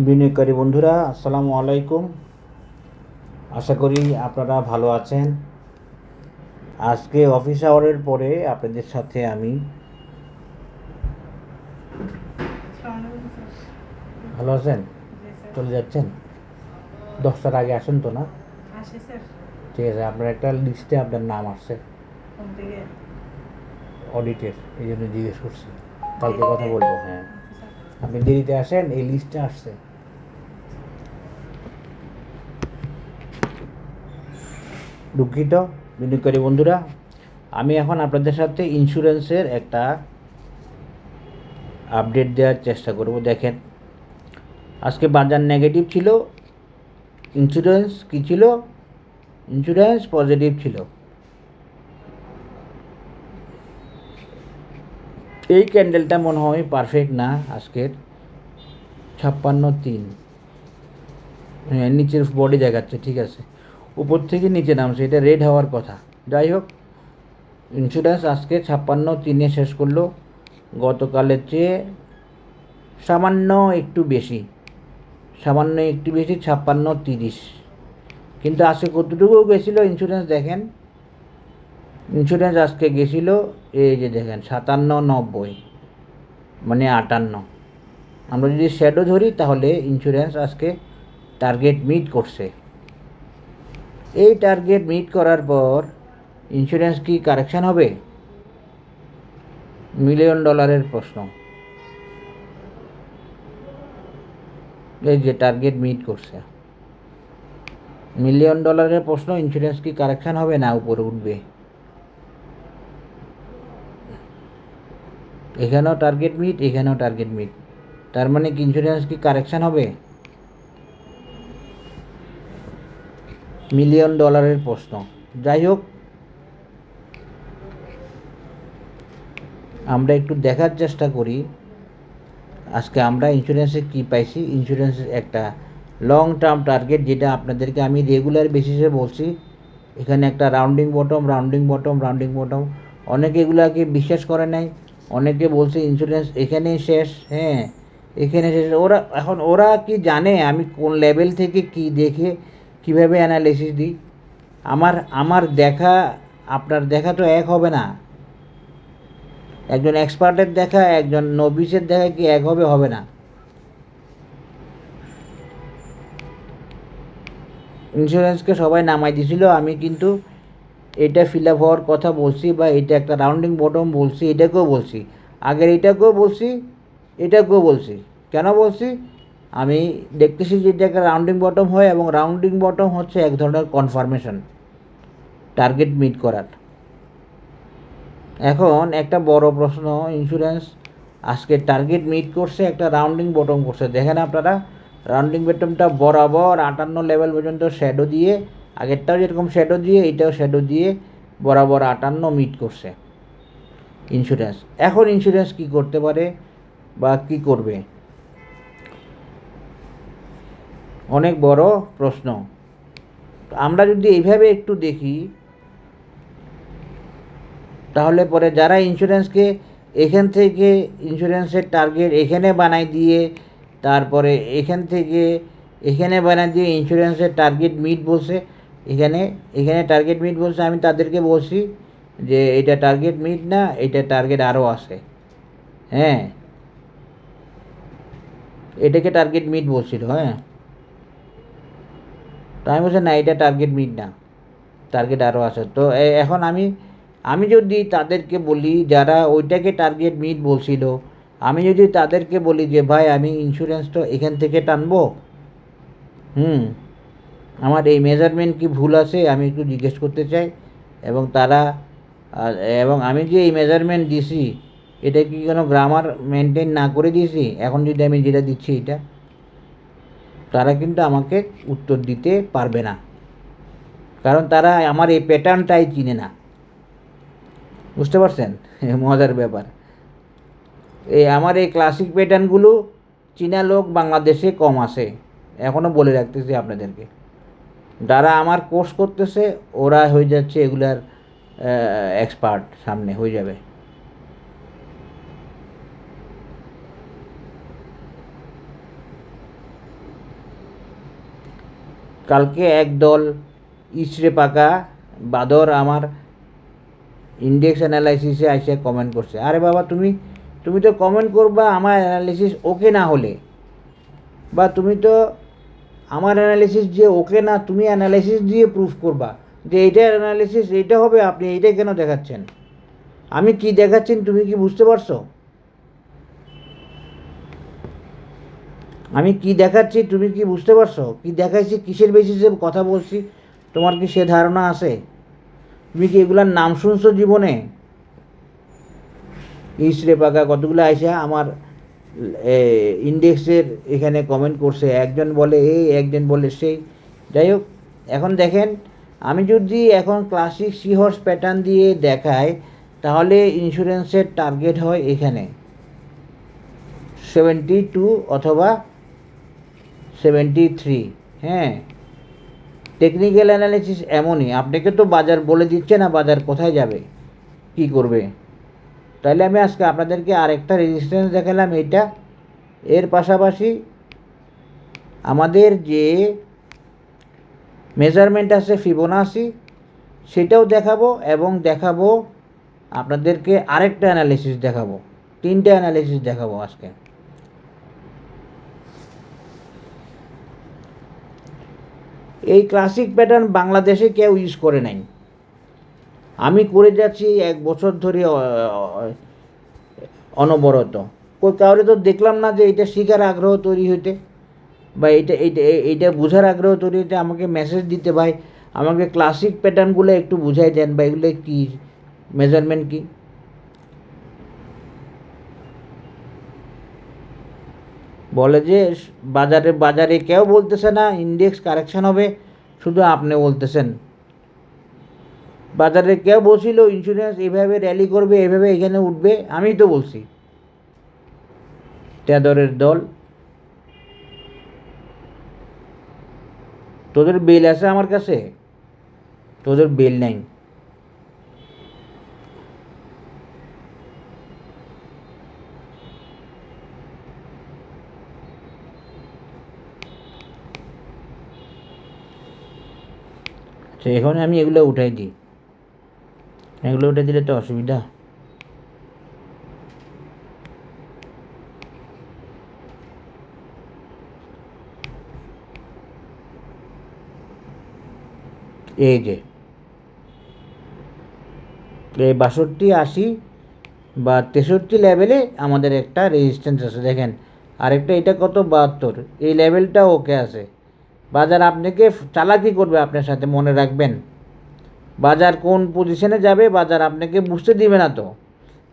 বিনিয়োগকারী বন্ধুরা আসসালামু আলাইকুম। আশা করি আপনারা ভালো আছেন। আজকে অফিস আওয়ারের পরে আপনাদের সাথে আমি ভালো আছেন? চলে যাচ্ছেন 10টার আগে আসেন তো না? ঠিক আছে, আপনার একটা লিস্টে আপনার নাম আসছে অডিটের, এই জন্য জিজ্ঞেস করছি। কালকে কথা বলবো। হ্যাঁ, আপনি দেরিতে আসেন, এই লিস্টে আসছে। দুঃখিত বিনিয়োগকারী বন্ধুরা, আমি এখন আপনাদের সাথে ইন্স্যুরেন্সের একটা আপডেট দেওয়ার চেষ্টা করব। দেখেন, আজকে বাজার নেগেটিভ ছিল, ইন্স্যুরেন্স কী ছিল? ইন্স্যুরেন্স পজিটিভ ছিল। এই ক্যান্ডেলটা মনে হয় পারফেক্ট না আজকের। 56.3, হ্যাঁ, নিচের বডি দেখাচ্ছে, ঠিক আছে, উপর থেকে নিচে নামছে, এটা রেড হওয়ার কথা। যাই হোক, ইন্স্যুরেন্স আজকে 56.3 শেষ করলো, গতকালের চেয়ে সামান্য একটু বেশি 56.30। কিন্তু আজকে কতটুকু গেছিলো ইন্স্যুরেন্স দেখেন, ইন্স্যুরেন্স আজকে গেছিল এই যে দেখেন 57.90, মানে 58। আমরা যদি শ্যাডো ধরি তাহলে ইন্স্যুরেন্স আজকে টার্গেট মিট করছে। এই টার্গেট মিট করার পর ইন্স্যুরেন্স কি কারেকশান হবে? মিলিয়ন ডলারের প্রশ্ন। এই যে টার্গেট মিট করছে, মিলিয়ন ডলারের প্রশ্ন, ইন্স্যুরেন্স কি কারেকশান হবে না উপরে উঠবে? এখানেও টার্গেট মিট, এখানেও টার্গেট মিট, তার মানে কি ইন্স্যুরেন্স কি কারেকশান হবে? মিলিয়ন ডলারের প্রশ্ন। যাই হোক, আমরা একটু দেখার চেষ্টা করি আজকে আমরা ইন্স্যুরেন্সে কী পাইছি। ইন্স্যুরেন্সের একটা লং টার্ম টার্গেট, যেটা আপনাদেরকে আমি রেগুলার বেসিসে বলছি। এখানে একটা rounding bottom, rounding bottom, rounding bottom. অনেকে এগুলাকে বিশ্বাস করে নাই, অনেকে বলছে ইন্স্যুরেন্স এখানেই শেষ। হ্যাঁ, এখানে শেষ। ওরা কি জানে আমি কোন লেভেল থেকে কি দেখে কিভাবে অ্যানালিসিস দিই? আমার দেখা আপনার দেখা তো এক হবে না। একজন এক্সপার্টের দেখা, একজন নবিসের দেখা কি এক হবে? হবে না। ইন্স্যুরেন্সকে সবাই নামাই দিছিল, আমি কিন্তু এটা ফিল আপ হওয়ার কথা বলছি, বা এটা একটা রাউন্ডিং বটম বলছি, এটাকেও বলছি, আগের এটাকেও বলছি, এটাকেও বলছি। কেন বলছি? আমি দেখতেছি যে এটা একটা রাউন্ডিং বটম হয়, এবং রাউন্ডিং বটম হচ্ছে এক ধরনের কনফার্মেশন টার্গেট মিট করার। এখন একটা বড় প্রশ্ন, ইন্স্যুরেন্স আজকে টার্গেট মিট করছে, একটা রাউন্ডিং বটম করছে। দেখেন আপনারা, রাউন্ডিং বটমটা বরাবর 58 লেভেল পর্যন্ত শ্যাডো দিয়ে, আগেরটাও যেরকম শ্যাডো দিয়ে, এটাও শ্যাডো দিয়ে বরাবর 58 মিট করছে ইন্স্যুরেন্স। এখন ইন্স্যুরেন্স কি করতে পারে বা কি করবে? অনেক বড় প্রশ্ন। আমরা যদি এইভাবে একটু দেখি, তাহলে পরে যারা ইন্স্যুরেন্সকে এখান থেকে ইন্স্যুরেন্সের টার্গেট এখানে বানাই দিয়ে, তারপরে এখান থেকে এখানে বানাই দিয়ে ইন্স্যুরেন্সের টার্গেট মিট বলছে, এখানে এখানে টার্গেট মিট বলছে, আমি তাদেরকে বলছি যে এটা টার্গেট মিট না, এটা টার্গেট আরও আছে। হ্যাঁ, এটাকে টার্গেট মিট বলছিল। হ্যাঁ, তো আমি বলছি না, এটা টার্গেট মিট না, টার্গেট আরও আছে। তো এখন আমি যদি তাদেরকে বলি, যারা ওইটাকে টার্গেট মিট বলছিল, আমি যদি তাদেরকে বলি যে ভাই আমি ইন্স্যুরেন্স তো এখান থেকে টানবো, আমার এই মেজারমেন্ট কি ভুল আছে, আমি একটু জিজ্ঞেস করতে চাই। এবং তারা এবং আমি যে এই মেজারমেন্ট দিছি, এটা কি কোনো গ্রামার মেনটেন না করে দিয়েছি? এখন যদি আমি যেটা দিচ্ছি এটা, তারা কিন্তু আমাকে উত্তর দিতে পারবে না, কারণ তারা আমার এই প্যাটার্নটাই চিনে না। বুঝতে পারছেন? মজার ব্যাপার, আমার এই ক্লাসিক প্যাটার্নগুলো চীনা লোক বাংলাদেশে কম আছে। এখনও বলে রাখতেছি আপনাদেরকে, যারা আমার কোর্স করতেছে ওরা হয়ে যাচ্ছে এগুলার এক্সপার্ট, সামনে হয়ে যাবে। কালকে একদল ইচড়ে পাকা বাদর আমার ইন্ডেক্স অ্যানালাইসিসে এসে কমেন্ট করছে, আরে বাবা তুমি তো কমেন্ট করবা আমার অ্যানালিসিস ওকে না হলে, বা তুমি তো আমার অ্যানালিসিস যে ওকে না, তুমি অ্যানালিসিস দিয়ে প্রুফ করবা যে এইটার অ্যানালিসিস এইটা হবে, আপনি এইটাই কেন দেখাচ্ছেন? আমি কি দেখাচ্ছেন তুমি কি বুঝতে পারছো? আমি কি দেখাচ্ছি তুমি কি বুঝতে পারছো? কি দেখাচ্ছি, কিসের বেসিসে কথা বলছি, তোমার কি সে ধারণা আছে? তুমি কি এগুলার নাম শুনছো জীবনে? ইসরে পাকা কতগুলো আইসা আমার ইন্ডেক্সের এখানে কমেন্ট করছে, একজন বলে এই একজন বলে সেই। যাই হোক, এখন দেখেন, আমি যদি এখন ক্লাসিক সি হর্স প্যাটার্ন দিয়ে দেখাই, তাহলে ইন্স্যুরেন্সের টার্গেট হয় এখানে 72 অথবা 73। হ্যাঁ, টেকনিক্যাল অ্যানালিসিস এমনই, আপনাকে তো বাজার বলে দিচ্ছে না বাজার কোথায় যাবে, কি করবে। তাহলে আমি আজকে আপনাদেরকে আরেকটা রেজিস্ট্যান্স দেখালাম এইটা, এর পাশাপাশি আমাদের যে মেজারমেন্ট আছে ফিবোনাসি, সেটাও দেখাবো, এবং দেখাবো আপনাদেরকে আরেকটা অ্যানালিসিস দেখাবো, 3টে অ্যানালিসিস দেখাবো আজকে। এই ক্লাসিক প্যাটার্ন বাংলাদেশে কেউ ইউজ করে নাই, আমি করে যাচ্ছি 1 বছর ধরে অনবরত। কাউরে তো দেখলাম না যে এটা শিখার আগ্রহ তৈরি হইতে, বা এইটা বোঝার আগ্রহ তৈরি হইতে আমাকে মেসেজ দিতে, ভাই আমাকে ক্লাসিক প্যাটার্নগুলো একটু বুঝাই দেন, বা এগুলো কী, মেজারমেন্ট কী। বলে যে বাজারে কেউ বলতেছে না ইন্ডেক্স কারেকশন হবে, শুধু আপনি বলতেছেন। বাজারে কেউ বলছিল ইন্স্যুরেন্স এভাবে র্যালি করবে, এভাবে এখানে উঠবে, আমি তো বলছি। তেদরের দল, তোদের বেল আছে আমার কাছে, তোদের বেল নাই। আচ্ছা, এখন আমি এগুলো উঠাই দিই, এগুলো উঠে দিলে তো অসুবিধা। এই যে 62, 80 বা 63 লেভেলে আমাদের একটা রেজিস্ট্যান্স আছে, দেখেন। আরেকটা এটা কত, 72, এই লেভেলটা ওকে আছে। বাজার আপনাকে চালাকি করবে আপনার সাথে, মনে রাখবেন। বাজার কোন পজিশনে যাবে বাজার আপনাকে বুঝতে দিবে না। তো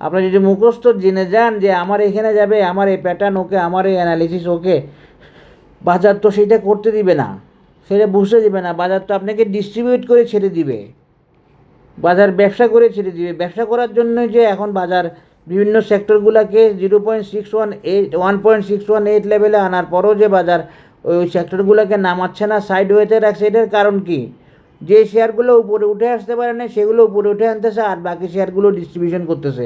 আপনি যদি মুখস্থ জেনে যান যে আমার এখানে যাবে, আমার এই প্যাটার্ন ওকে, আমার এই অ্যানালিসিস ওকে, বাজার তো সেটা করতে দিবে না, সেটা বুঝতে দিবে না। বাজার তো আপনাকে ডিস্ট্রিবিউট করে ছেড়ে দিবে, বাজার ব্যবসা করে ছেড়ে দিবে। ব্যবসা করার জন্য যে এখন বাজার বিভিন্ন সেক্টরগুলোকে 1.618 লেভেলে আনার পরও যে বাজার ওই সেক্টরগুলোকে নামাচ্ছে না, সাইড ওয়েতে রাখছে, এটার কারণ কি? যে শেয়ারগুলো উপরে উঠে আসতে পারে না সেগুলো উপরে উঠে আনতেছে, আর বাকি শেয়ারগুলো ডিস্ট্রিবিউশন করতেছে,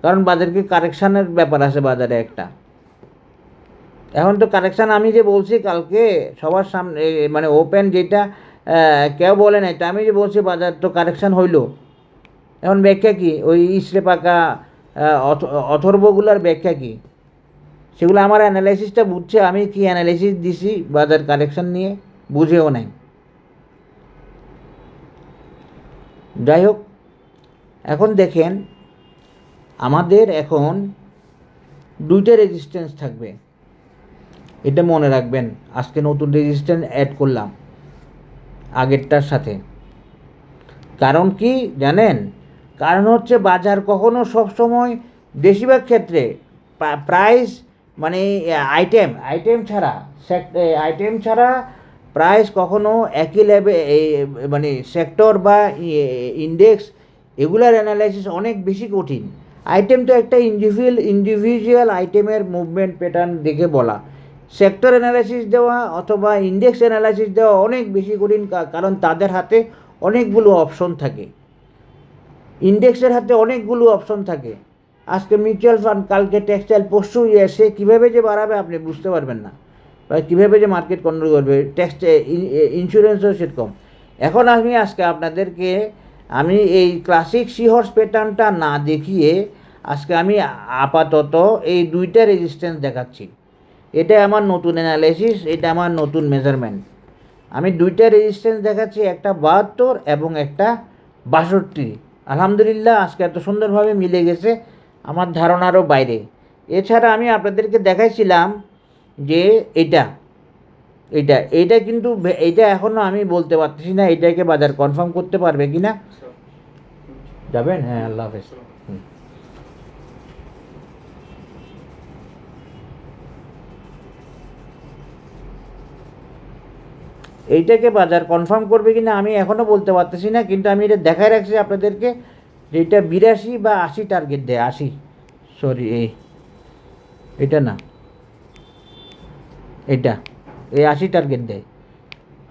কারণ বাজারকে কারেকশানের ব্যাপার আছে বাজারে একটা। এখন তো কারেকশান আমি যে বলছি কালকে সবার সামনে, মানে ওপেন যেটা কেউ বলে নাই, তা আমি যে বলছি বাজার তো কারেকশান হইল। এখন ব্যাখ্যা কী? ওই ইসরে পাকা অথর্বগুলার ব্যাখ্যা কী? সেগুলো আমার অ্যানালাইসিসটা বুঝছে, আমি কি অ্যানালাইসিস দিছি বাজার কারেকশান নিয়ে, বুঝেও নাই। যাই হোক, এখন দেখেন আমাদের এখন 2টা রেজিস্ট্যান্স থাকবে, এটা মনে রাখবেন। আজকে নতুন রেজিস্ট্যান্স অ্যাড করলাম আগেরটার সাথে। কারণ কি জানেন? কারণ হচ্ছে বাজার কখনো সবসময়, বেশিরভাগ ক্ষেত্রে প্রাইস, মানে আইটেম ছাড়া প্রাইস কখনো একই লেভেল, মানে সেক্টর বা ইন্ডেক্স, এগুলার অ্যানালাইসিস অনেক বেশি কঠিন। আইটেম তো একটা ইন্ডিভিজুয়াল আইটেমের মুভমেন্ট প্যাটার্ন দেখে বলা, সেক্টর অ্যানালাইসিস দেওয়া অথবা ইন্ডেক্স অ্যানালাইসিস দেওয়া অনেক বেশি কঠিন, কারণ তাদের হাতে অনেকগুলো অপশন থাকে। ইন্ডেক্সের হাতে অনেকগুলো অপশন থাকে। আজকে মিউচুয়াল ফান্ড, কালকে টেক্সটাইল, পরশু সে কীভাবে যে বাড়াবে আপনি বুঝতে পারবেন না। বা কীভাবে যে মার্কেট কন্ট্রোল করবে, ইন্স্যুরেন্সও সেরকম। এখন আজকে আপনাদেরকে আমি এই ক্লাসিক সি হর্স প্যাটার্নটা না দেখিয়ে আজকে আমি আপাতত এই দুইটা রেজিস্ট্যান্স দেখাচ্ছি। এটা আমার নতুন অ্যানালাইসিস, এটা আমার নতুন মেজারমেন্ট। আমি দুইটা রেজিস্ট্যান্স দেখাচ্ছি, একটা 72 এবং একটা 62। আলহামদুলিল্লাহ আজকে এত সুন্দরভাবে মিলে গেছে, আমার ধারণারও বাইরে। এছাড়া আমি আপনাদেরকে দেখাইছিলাম যে এইটা কিন্তু এইটা এখনও আমি বলতে পারতেছি না এটাকে বাজার কনফার্ম করতে পারবে কি না। যাবেন? হ্যাঁ, আল্লাহ হাফেজ। এইটাকে বাজার কনফার্ম করবে কি না আমি এখনও বলতে পারতেছি না, কিন্তু আমি এটা দেখায় রাখছি আপনাদেরকে যে এটা 82 বা 80 টার্গেট দেয়। 80, সরি, এটা না, এই 80 টার্গেট দেয়।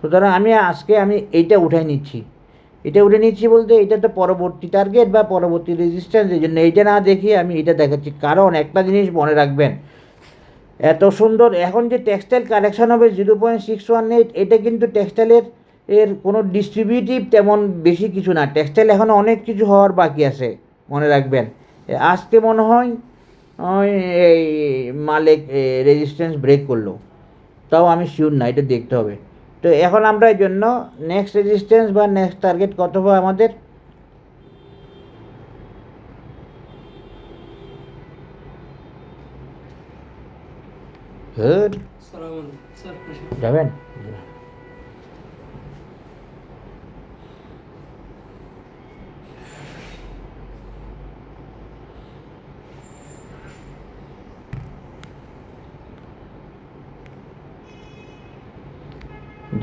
সুতরাং আমি এইটা উঠে নিচ্ছি বলতে এটা তো পরবর্তী টার্গেট বা পরবর্তী রেজিস্ট্যান্স, এই জন্য এইটা না দেখিয়ে আমি এটা দেখাচ্ছি। কারণ একটা জিনিস মনে রাখবেন, এত সুন্দর এখন যে টেক্সটাইল কারেকশন হবে 0.618, এটা কিন্তু টেক্সটাইলের কোনো ডিস্ট্রিবিউটিভ তেমন বেশি কিছু না। টেক্সটাইল এখন অনেক কিছু হওয়ার বাকি আছে, মনে রাখবেন। আজকে মনে হয় এই মালিক রেজিস্ট্যান্স ব্রেক করলো, তাও আমি শিওর না, এটা দেখতে হবে। তো এখন আমরা এই জন্য নেক্সট রেজিস্ট্যান্স বা নেক্সট টার্গেট কত হবে আমাদের, যাবেন?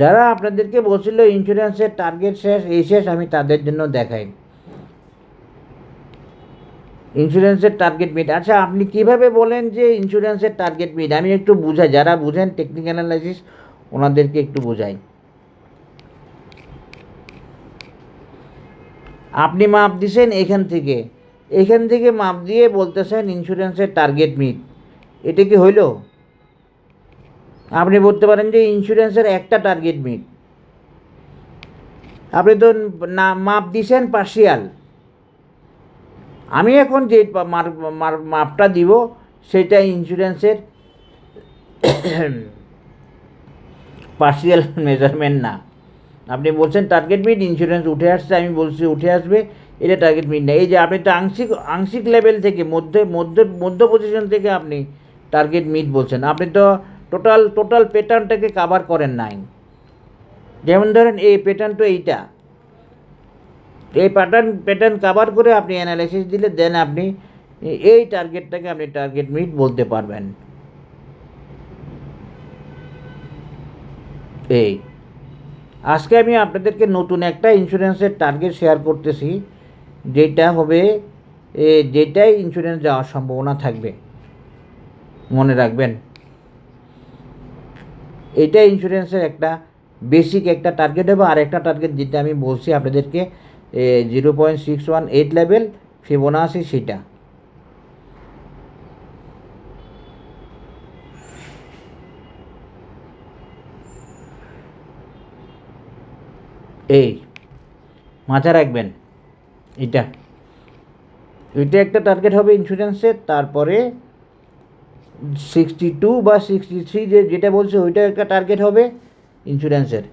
যারা আপনাদেরকে বলছিল ইন্স্যুরেন্সের টার্গেট শেষ, আমি তাদের জন্য দেখাই ইন্স্যুরেন্সের টার্গেট মিট। আচ্ছা, আপনি কিভাবে বলেন যে ইন্স্যুরেন্সের টার্গেট মিট? আমি একটু বুঝাই, যারা বুঝেন টেকনিক্যাল অ্যানালাইসিস ওনাদেরকে একটু বোঝাই। আপনি মাপ দিছেন এখান থেকে মাপ দিয়ে বলতেছেন ইন্স্যুরেন্সের টার্গেট মিট, এটা কি হইল? আপনি বলতে পারেন যে ইন্স্যুরেন্সের একটা টার্গেট মিট, আপনি তো না মাপ দিছেন পার্শিয়াল। আমি এখন যে মাপটা দিব সেটা ইন্স্যুরেন্সের পার্শিয়াল মেজারমেন্ট না। আপনি বলছেন টার্গেট মিট, ইন্স্যুরেন্স উঠে আসছে, আমি বলছি উঠে আসবে, এটা টার্গেট মিট না। এই যে আপনি তো আংশিক লেভেল থেকে মধ্য পজিশন থেকে আপনি টার্গেট মিট বলছেন, আপনি তো টোটাল প্যাটার্নটাকে কাভার করেন নাই। যেমন ধরেন এই প্যাটার্ন তো এই প্যাটার্ন কাভার করে আপনি অ্যানালাইসিস দিলে দেন আপনি এই টার্গেটটাকে আপনি টার্গেট মিট বলতে পারবেন। এই আজকে আমি আপনাদেরকে নতুন একটা ইন্স্যুরেন্সের টার্গেট শেয়ার করতেছি, যেটা হবে যেটাই ইন্স্যুরেন্স যাওয়ার সম্ভাবনা থাকবে, মনে রাখবেন। এটা ইন্স্যুরেন্সের একটা বেসিক একটা টার্গেট হবে। আর একটা টার্গেট যেটা আমি বলছি আপনাদেরকে 0.618 লেভেল ফিবোনাসি, সেটা এই মাথা রাখবেন। এটা একটা টার্গেট হবে ইন্স্যুরেন্সের। তারপরে 62 বা 63 যেটা বলছে ওইটা একটা টার্গেট হবে ইন্স্যুরেন্সের।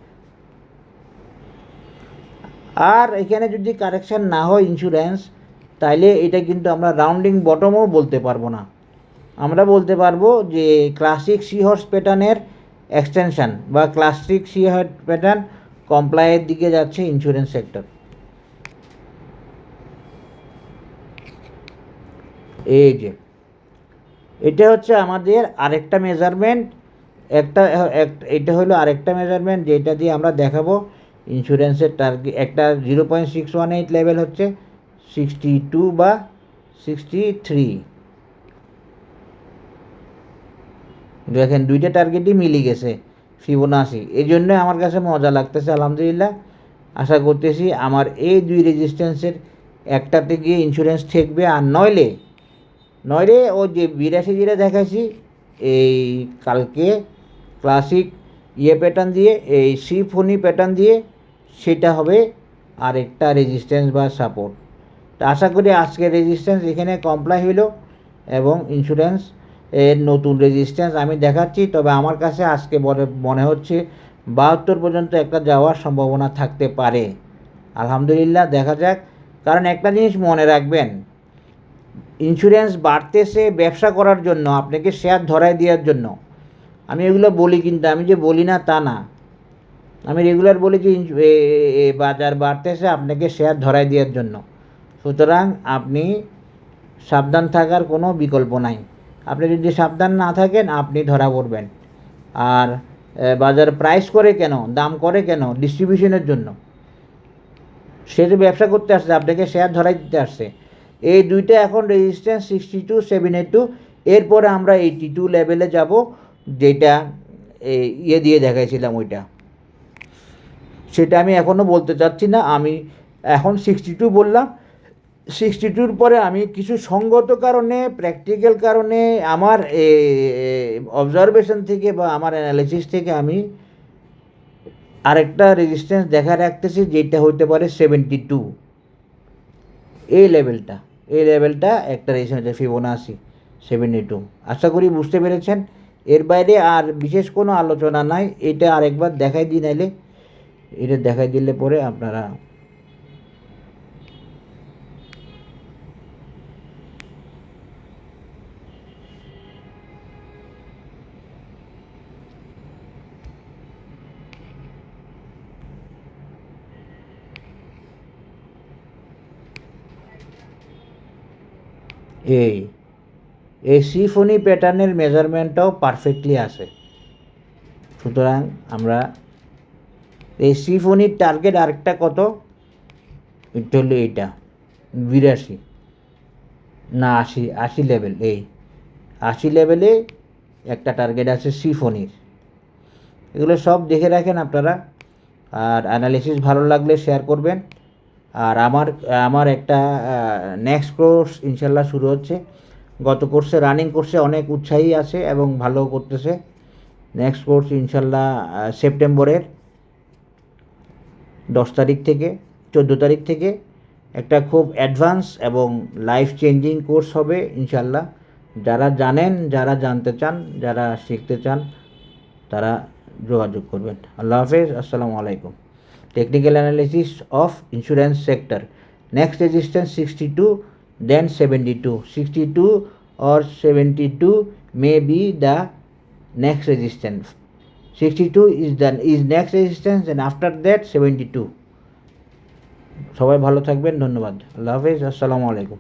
আর এখানে যদি কারেকশান না হয় ইন্স্যুরেন্স, তাইলে এটা কিন্তু আমরা রাউন্ডিং বটমও বলতে পারবো না। আমরা বলতে পারবো যে ক্লাসিক সি হর্স প্যাটার্নের এক্সটেনশান বা ক্লাসিক সি হর্স প্যাটার্ন কমপ্লাইয়ের দিকে যাচ্ছে ইন্স্যুরেন্স সেক্টর। এই যে এটা হচ্ছে আমাদের আরেকটা মেজারমেন্ট, এটা হলো আরেকটা মেজারমেন্ট যেটা দিয়ে আমরা দেখাবো ইন্স্যুরেন্সের টার্গেট। একটা 0.618 লেভেল হচ্ছে 62 বা 63। দেখেন দুইটা টার্গেটই মিলে গেছে ফিবোনাসি, এই জন্য আমার কাছে মজা লাগতেছে। আলহামদুলিল্লাহ, আশা করতেছি আমার এই দুই রেজিস্ট্যান্সের একটাতে গিয়ে ইন্স্যুরেন্স ঠেকবে। আর নইলে ও যে 82 যেটা দেখাইছি এই কালকে ক্লাসিক প্যাটার্ন দিয়ে, এই সি ফোনি প্যাটার্ন দিয়ে, সেটা হবে আরেকটা রেজিস্ট্যান্স বা সাপোর্ট। তো আশা করি আজকের রেজিস্ট্যান্স এখানে কমপ্লাই হইল এবং ইন্স্যুরেন্স এর নতুন রেজিস্ট্যান্স আমি দেখাচ্ছি। তবে আমার কাছে আজকে মনে হচ্ছে 72 পর্যন্ত একটা যাওয়ার সম্ভাবনা থাকতে পারে। আলহামদুলিল্লাহ, দেখা যাক। কারণ একটা জিনিস মনে রাখবেন, ইন্স্যুরেন্স বাড়তেছে ব্যবসা করার জন্য, আপনাকে শেয়ার ধরায় দেওয়ার জন্য। আমি এগুলো বলি, কিন্তু আমি যে বলি না তা না, আমি রেগুলার বলি যে বাজার বাড়তেছে আপনাকে শেয়ার ধরায় দেওয়ার জন্য। সুতরাং আপনি সাবধান থাকার কোনো বিকল্প নাই। আপনি যদি সাবধান না থাকেন আপনি ধরা পড়বেন। আর বাজার প্রাইস করে কেন, দাম করে কেন? ডিস্ট্রিবিউশনের জন্য। সে যে ব্যবসা করতে আসছে, আপনাকে শেয়ার ধরাই দিতে আসছে। এই দুইটা এখন রেজিস্ট্যান্স 62, 72, এরপরে আমরা 82 লেভেলে যাব, যেটা দিয়ে দেখাইছিলাম ওইটা। সেটা আমি এখনও বলতে চাচ্ছি না, আমি এখন 62 বললাম। 62-র পরে আমি কিছু সঙ্গত কারণে, প্র্যাকটিক্যাল কারণে, আমার অবজারভেশন থেকে বা আমার অ্যানালিসিস থেকে আমি আরেকটা রেজিস্ট্যান্স দেখা রাখতেছি, যেটা হইতে পারে 72। এই লেভেলটা একটা রেজিস্ট্যান্স, ফিবোনাচি 72। আশা করি বুঝতে পেরেছেন। এর বাইরে আর বিশেষ কোনো আলোচনা নাই। এটা আরেকবার দেখাই দিই, নাইলে এটা দেখাই দিলে পরে আপনারা এই সিফোনি প্যাটার্নের মেজারমেন্টটাও পারফেক্টলি আসে। সুতরাং আমরা এই সিফোনির টার্গেট আরেকটা কত, এটা হলো এইটা 82 না 80 লেভেল। এই 80 লেভেলে একটা টার্গেট আছে সিফোনির। এগুলো সব দেখে রাখেন আপনারা। আর অ্যানালিসিস ভালো লাগলে শেয়ার করবেন। আর আমার একটা নেক্সট কোর্স ইনশাল্লাহ শুরু হচ্ছে। গত কোর্সে, রানিং কোর্সে অনেক উৎসাহী আছে এবং ভালো করতেছে। নেক্সট কোর্স ইনশাল্লাহ সেপ্টেম্বরের 10 তারিখ থেকে 14 তারিখ থেকে একটা খুব অ্যাডভান্স এবং লাইফ চেঞ্জিং কোর্স হবে ইনশাল্লাহ। যারা জানেন, যারা জানতে চান, যারা শিখতে চান, তারা যোগাযোগ করবেন। আল্লাহ হাফেজ, আসসালামু আলাইকুম। Technical analysis of insurance sector. Next resistance 62, then 72. 62 or 72 may be the next resistance. 62 is next resistance, and after that 72. সবাই ভালো থাকবেন, ধন্যবাদ। আল্লাহ হাফেজ, আসসালামু আলাইকুম।